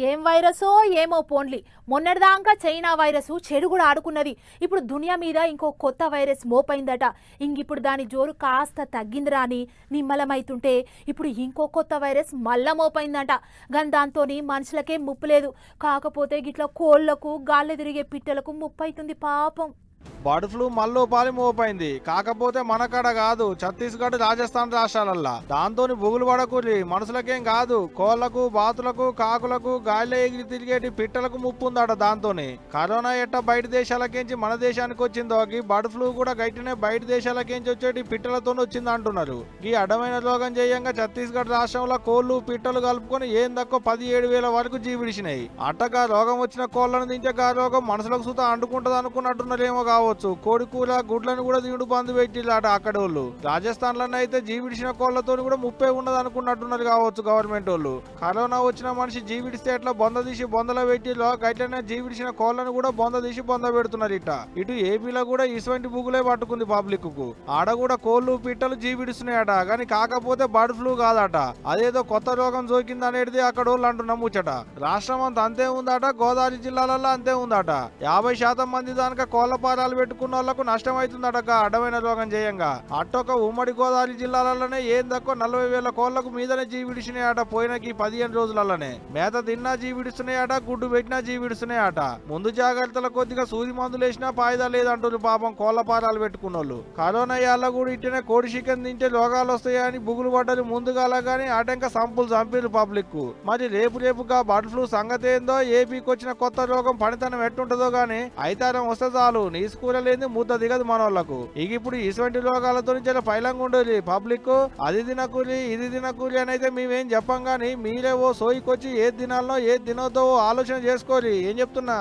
ఏం వైరసో ఏమో పోన్లి. మొన్నటిదాకా చైనా వైరస్ చెడు కూడా ఆడుకున్నది. ఇప్పుడు దునియా మీద ఇంకో కొత్త వైరస్ మోపైందట. ఇంగిప్పుడు దాని జోరు కాస్త తగ్గిందిరా అని నిమ్మలమైతుంటే ఇప్పుడు ఇంకో కొత్త వైరస్ మళ్ళా మోపైందట. కానీ దాంతోని మనుషులకేం ముప్పు లేదు. కాకపోతే గిట్ల కోళ్లకు గాలి తిరిగే పిట్టలకు ముప్పైతుంది పాపం. బర్డ్ ఫ్లూ మళ్ళీ పాలి మోపైంది. కాకపోతే మనకాడ కాదు, ఛత్తీస్గఢ్ రాజస్థాన్ రాష్ట్రాలల్లా. దాంతోని బుగులు పడకూరి మనుషులకేం కాదు, కోళ్లకు బాతులకు కాకులకు గాలిలో ఎగిరి తిరిగేటి పిట్టలకు ముప్పు ఉందట. దాంతోని కరోనా ఎట్ట బయట దేశాలకేంచి మన దేశానికి వచ్చిందో బర్డ్ ఫ్లూ కూడా గట్టినే బయట దేశాలకేంచి వచ్చేటి పిట్టలతో వచ్చింది అంటున్నారు. ఈ అడ్డమైన రోగం చేయంగా ఛత్తీస్గఢ్ రాష్ట్రంలో కోళ్లు పిట్టలు కలుపుకొని ఏం తక్కువ 17,000 వరకు జీవిడిచినాయి. అట్టగా రోగం వచ్చిన కోళ్లను దించే ఆ రోగం మనుషులకు సుతా అంటుకుంటది అనుకున్నట్టున్నారేమో కావచ్చు. కోడి కూర గుడ్లను కూడా దిగుడు బంధు పెట్టిలాట అక్కడ వాళ్ళు. రాజస్థాన్ లో అయితే జీవిడిచిన కోళ్లతో కూడా ముప్పే ఉండదు అనుకున్నట్టున్నారు కావచ్చు గవర్నమెంట్ వాళ్ళు. కరోనా వచ్చిన మనిషి జీవిడిస్తే ఎట్లా బొంద తీసి బొందలో పెట్టిలో గట్లనే జీవిడిచిన కోళ్లను కూడా బొంద తీసి బొంద పెడుతున్నారు. ఇటు ఏపీలో కూడా ఇటువంటి బుగులే పట్టుకుంది పబ్లిక్ కు. ఆడ కూడా కోళ్లు పిట్టలు జీవిడిస్తున్నాయట. కానీ కాకపోతే బర్డ్ ఫ్లూ కాదట, అదేదో కొత్త రోగం సోకింది అనేది అక్కడ వాళ్ళు అంటున్న ముచ్చట. రాష్ట్రం అంతా అంతే ఉందట, గోదావరి జిల్లాలలో అంతే ఉందట. 50% మంది దానిక కోళ్ల పారాలు పెట్టుకున్న వాళ్ళకు నష్టం అవుతుందట అడ్డమైన రోగం చేయంగా. అట్టొక ఉమ్మడి గోదావరి జిల్లాలలోనే ఏం తక్కువ 40,000 కోళ్లకు మీదనే జీవిడిస్తున్నాయట. పోయినకి 15 రోజులలోనే మేత తిన్నా జీవిడిస్తున్నాయట, గుడ్డు పెట్టినా జీవిడిస్తున్నాయట. ముందు జాగ్రత్తల కొద్దిగా సూది మందులు వేసినా ఫాయిదా లేదంటారు పాపం కోళ్ల పారాలు పెట్టుకున్న వాళ్ళు. కరోనా యాళ్ళ కూడా ఇట్టనే కోడి చికెన్ తింటే రోగాలు వస్తాయని బుగులు పడ్డది ముందుగాల గానీ అటంక సంపులు చంపిరు పబ్లిక్. మరి రేపుగా బర్డ్ ఫ్లూ సంగతి ఏందో, ఏపీకి వచ్చిన కొత్త రోగం పనితనం ఎట్టుంటదో గానీ అయితారం వస్తే చాలు నీసుకూరలేని ముద్ద దిగదు మనోళ్లకు. ఇప్పుడు ఇటువంటి రోగాలతో చాలా పైలంగా ఉండేది పబ్లిక్. అది తినకూరి ఇది తినకూరి అని అయితే మేమేం చెప్పం గానీ మీరే ఓ సోయికొచ్చి ఏది తినాలనో ఏది తినొద్దో ఆలోచన చేసుకోరి. ఏం చెప్తున్నా.